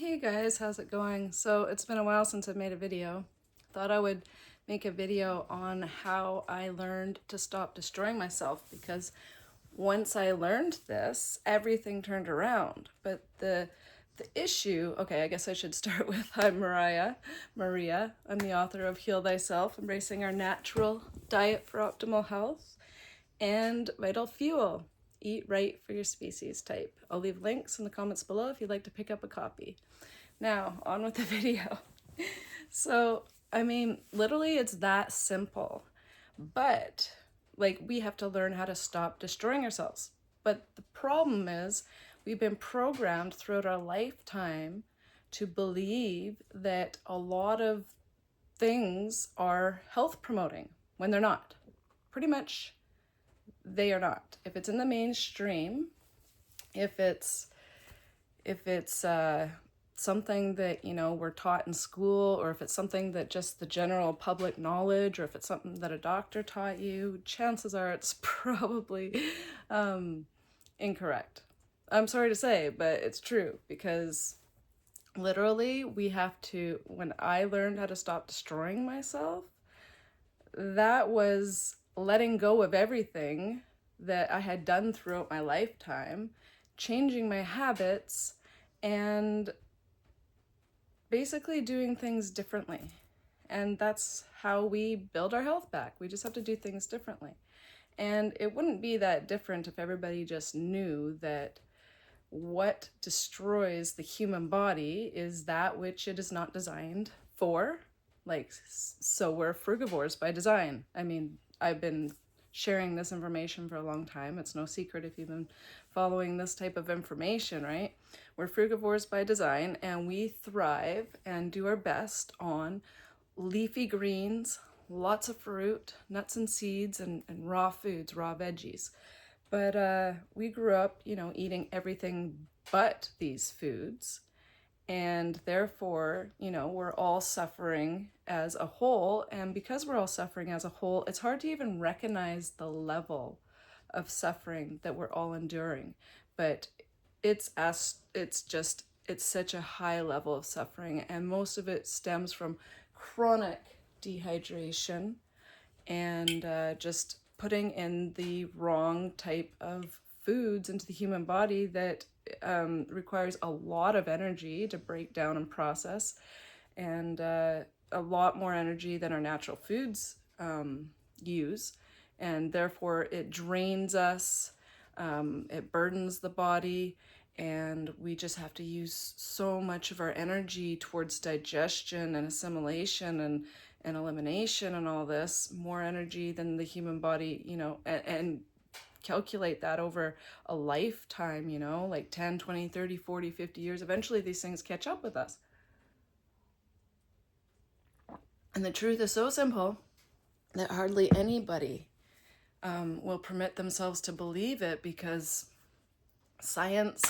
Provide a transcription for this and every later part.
Hey guys, how's it going? So it's been a while since I've made a video. Thought I would make a video on how I learned to stop destroying myself, because once I learned this, everything turned around. But the issue, okay, I guess I should start with I'm Maria. I'm the author of Heal Thyself, Embracing Our Natural Diet for Optimal Health, and Vital Fuel, Eat Right for Your Species type. I'll leave links in the comments below if you'd like to pick up a copy. Now, on with the video. So, I mean, literally it's that simple. But, like, we have to learn how to stop destroying ourselves. But the problem is, we've been programmed throughout our lifetime to believe that a lot of things are health promoting when they're not. Pretty much, they are not. If it's in the mainstream, if it's something that, we're taught in school, or if it's something that just the general public knowledge, or if it's something that a doctor taught you, chances are it's probably incorrect. I'm sorry to say, but it's true, because literally when I learned how to stop destroying myself, that was letting go of everything that I had done throughout my lifetime, changing my habits, and basically doing things differently. And that's how we build our health back. We just have to do things differently. And it wouldn't be that different if everybody just knew that what destroys the human body is that which it is not designed for. Like, so we're frugivores by design. I mean, I've been sharing this information for a long time. It's no secret if you've been following this type of information, right? We're frugivores by design, and we thrive and do our best on leafy greens, lots of fruit, nuts and seeds, and raw foods, raw veggies. But we grew up, eating everything but these foods. And therefore, we're all suffering as a whole. And because we're all suffering as a whole, it's hard to even recognize the level of suffering that we're all enduring. But it's such a high level of suffering. And most of it stems from chronic dehydration and just putting in the wrong type of foods into the human body that requires a lot of energy to break down and process, and a lot more energy than our natural foods use. And therefore it drains us, it burdens the body, and we just have to use so much of our energy towards digestion and assimilation and elimination and all this, more energy than the human body, and calculate that over a lifetime, like 10, 20, 30, 40, 50 years. Eventually these things catch up with us. And the truth is so simple that hardly anybody will permit themselves to believe it, because science,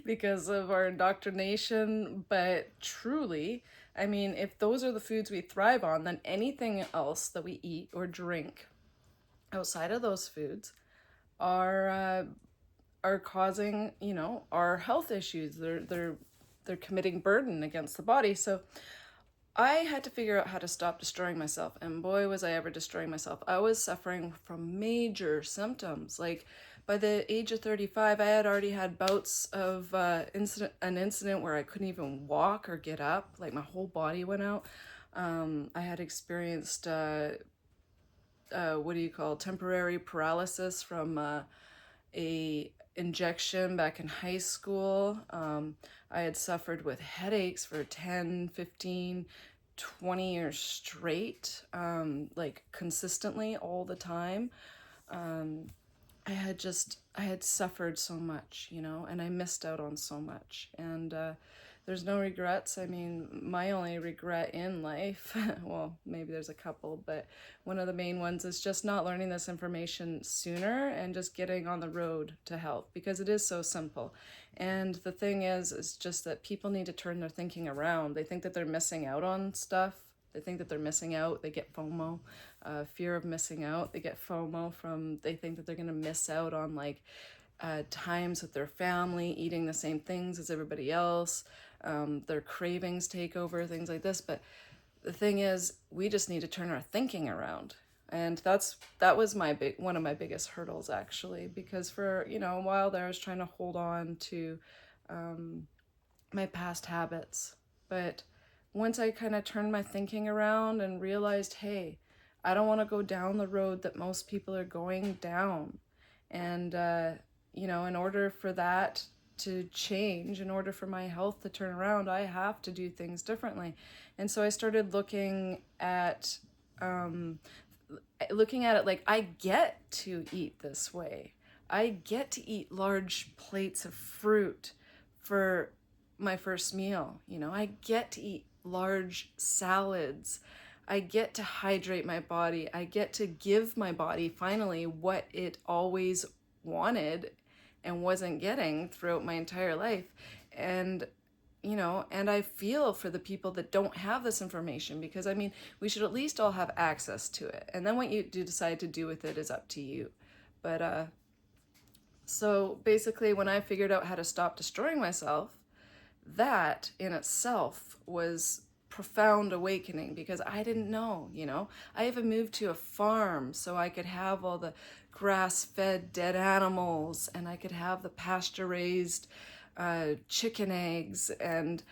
because of our indoctrination. But truly, I mean, if those are the foods we thrive on, then anything else that we eat or drink outside of those foods are causing, our health issues. They're committing burden against the body. So I had to figure out how to stop destroying myself, and boy, was I ever destroying myself. I was suffering from major symptoms. Like, by the age of 35, I had already had bouts of an incident where I couldn't even walk or get up. Like, my whole body went out. I had experienced temporary paralysis from a injection back in high school. I had suffered with headaches for 10, 15, 20 years straight, like consistently all the time. I had suffered so much, and I missed out on so much. And there's no regrets. I mean, my only regret in life, well, maybe there's a couple, but one of the main ones is just not learning this information sooner and just getting on the road to health, because it is so simple. And the thing is just that people need to turn their thinking around. They think that they're missing out on stuff. They think that they're missing out. They get FOMO, fear of missing out. They get FOMO they think that they're going to miss out on, like, times with their family, eating the same things as everybody else. Their cravings take over, things like this. But the thing is, we just need to turn our thinking around. And that was one of my biggest hurdles, actually, because for, a while there I was trying to hold on to my past habits. But once I kind of turned my thinking around and realized, hey, I don't want to go down the road that most people are going down. And, in order for that to change, in order for my health to turn around, I have to do things differently. And so I started looking at it like, I get to eat this way. I get to eat large plates of fruit for my first meal. I get to eat large salads. I get to hydrate my body. I get to give my body finally what it always wanted and wasn't getting throughout my entire life. And and I feel for the people that don't have this information, because we should at least all have access to it. And then what you do decide to do with it is up to you. But so basically, when I figured out how to stop destroying myself, that in itself was profound awakening, because I didn't know. I even moved to a farm so I could have all the grass-fed dead animals, and I could have the pasture-raised chicken eggs, and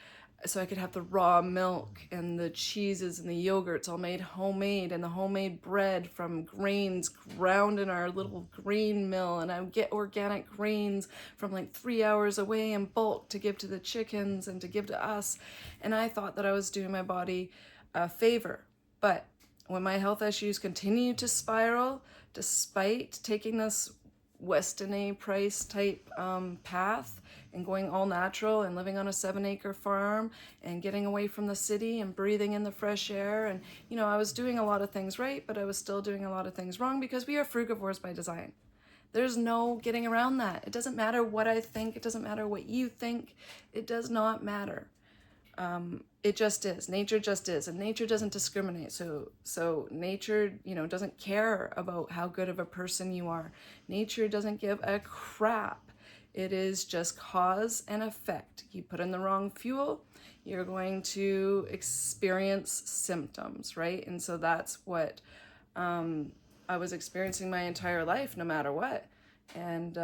so I could have the raw milk and the cheeses and the yogurts all made homemade, and the homemade bread from grains ground in our little grain mill. And I would get organic grains from like 3 hours away in bulk to give to the chickens and to give to us. And I thought that I was doing my body a favor. But when my health issues continued to spiral, despite taking this Weston A. Price type path and going all natural and living on a 7-acre farm and getting away from the city and breathing in the fresh air. And, I was doing a lot of things right, but I was still doing a lot of things wrong, because we are frugivores by design. There's no getting around that. It doesn't matter what I think. It doesn't matter what you think. It does not matter. It just is. Nature just is, and nature doesn't discriminate. So nature, doesn't care about how good of a person you are. Nature doesn't give a crap. It is just cause and effect. You put in the wrong fuel, you're going to experience symptoms, right? And so that's what I was experiencing my entire life, no matter what. And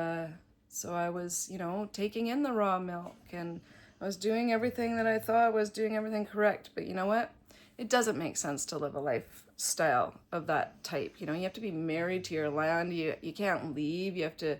so I was, taking in the raw milk, and I was doing everything that I thought was doing everything correct. But you know what? It doesn't make sense to live a lifestyle of that type. You have to be married to your land. You can't leave. You have to,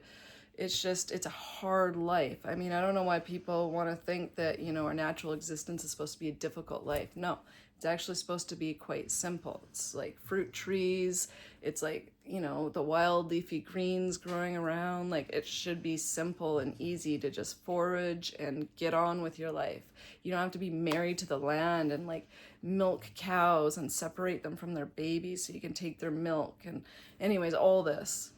it's a hard life. I don't know why people want to think that, our natural existence is supposed to be a difficult life. No, it's actually supposed to be quite simple. It's like fruit trees. It's like, the wild leafy greens growing around. Like, it should be simple and easy to just forage and get on with your life. You don't have to be married to the land and like milk cows and separate them from their babies so you can take their milk. And anyways, all this,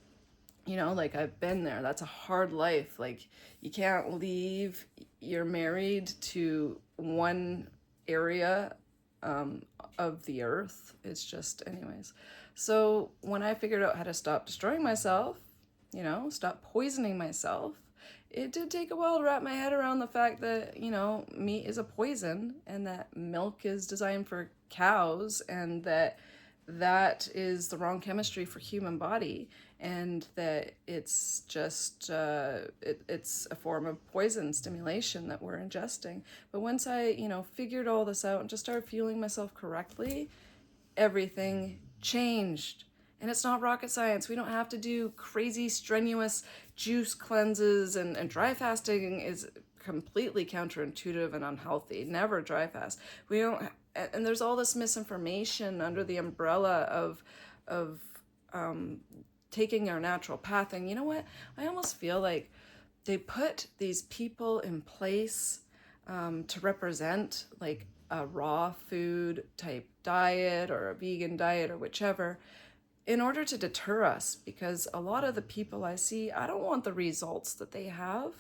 like, I've been there. That's a hard life. Like, you can't leave. You're married to one area of the earth. It's just, anyways. So when I figured out how to stop destroying myself, stop poisoning myself, it did take a while to wrap my head around the fact that, meat is a poison, and that milk is designed for cows, and that is the wrong chemistry for human body, and that it's just it's a form of poison stimulation that we're ingesting. But once I figured all this out and just started fueling myself correctly, everything changed. And it's not rocket science. We don't have to do crazy strenuous juice cleanses, and dry fasting is completely counterintuitive and unhealthy. Never dry fast. We don't. And there's all this misinformation under the umbrella of taking our natural path. And you know what? I almost feel like they put these people in place to represent like a raw food type diet or a vegan diet or whichever, in order to deter us. Because a lot of the people I see, I don't want the results that they have,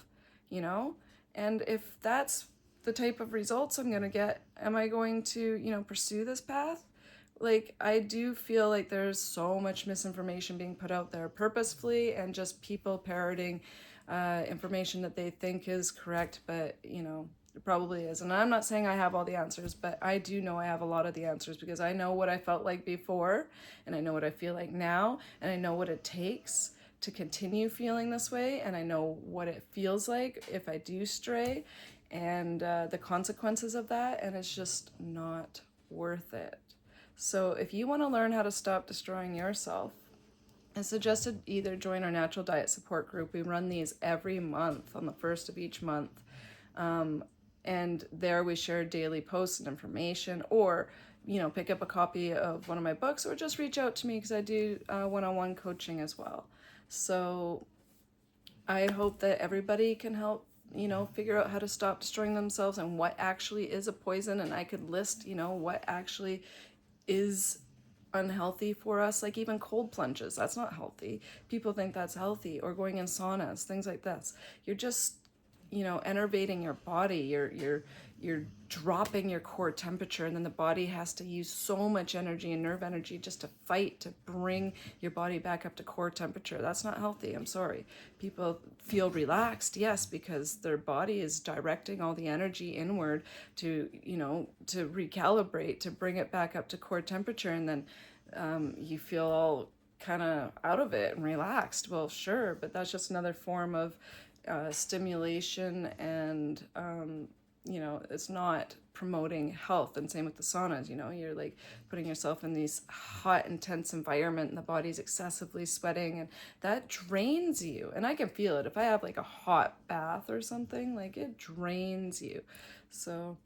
and if that's the type of results I'm going to get, am I going to, pursue this path? Like, I do feel like there's so much misinformation being put out there purposefully, and just people parroting information that they think is correct, but you know, it probably is. And I'm not saying I have all the answers, but I do know I have a lot of the answers because I know what I felt like before, and I know what I feel like now, and I know what it takes to continue feeling this way, and I know what it feels like if I do stray, and the consequences of that, and it's just not worth it. So if you want to learn how to stop destroying yourself, I suggested either join our natural diet support group. We run these every month on the first of each month. And there we share daily posts and information, or, you know, pick up a copy of one of my books, or just reach out to me because I do one-on-one coaching as well. So I hope that everybody can help, you know, figure out how to stop destroying themselves and what actually is a poison. And I could list, you know, what actually is unhealthy for us, like even cold plunges. That's not healthy. People think that's healthy, or going in saunas, things like this. You're just, you know, enervating your body. You're dropping your core temperature, and then the body has to use so much energy and nerve energy just to fight to bring your body back up to core temperature. That's not healthy. I'm sorry. People feel relaxed, yes, because their body is directing all the energy inward to, you know, to recalibrate, to bring it back up to core temperature, and then you feel all kind of out of it and relaxed. Well, sure, but that's just another form of stimulation, and you know, it's not promoting health. And same with the saunas, you know, you're like putting yourself in these hot, intense environment, and the body's excessively sweating, and that drains you. And I can feel it if I have like a hot bath or something, like it drains you. So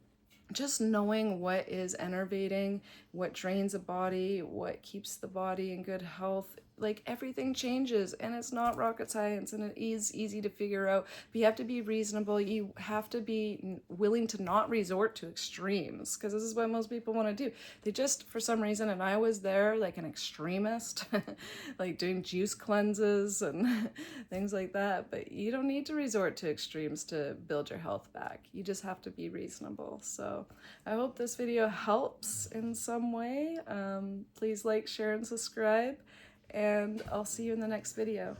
just knowing what is enervating, what drains the body, what keeps the body in good health, like everything changes, and it's not rocket science, and it is easy to figure out, but you have to be reasonable. You have to be willing to not resort to extremes, because this is what most people want to do. They just, for some reason, and I was there like an extremist, like doing juice cleanses and things like that, but you don't need to resort to extremes to build your health back. You just have to be reasonable. So I hope this video helps in some way. Please like, share, and subscribe, and I'll see you in the next video.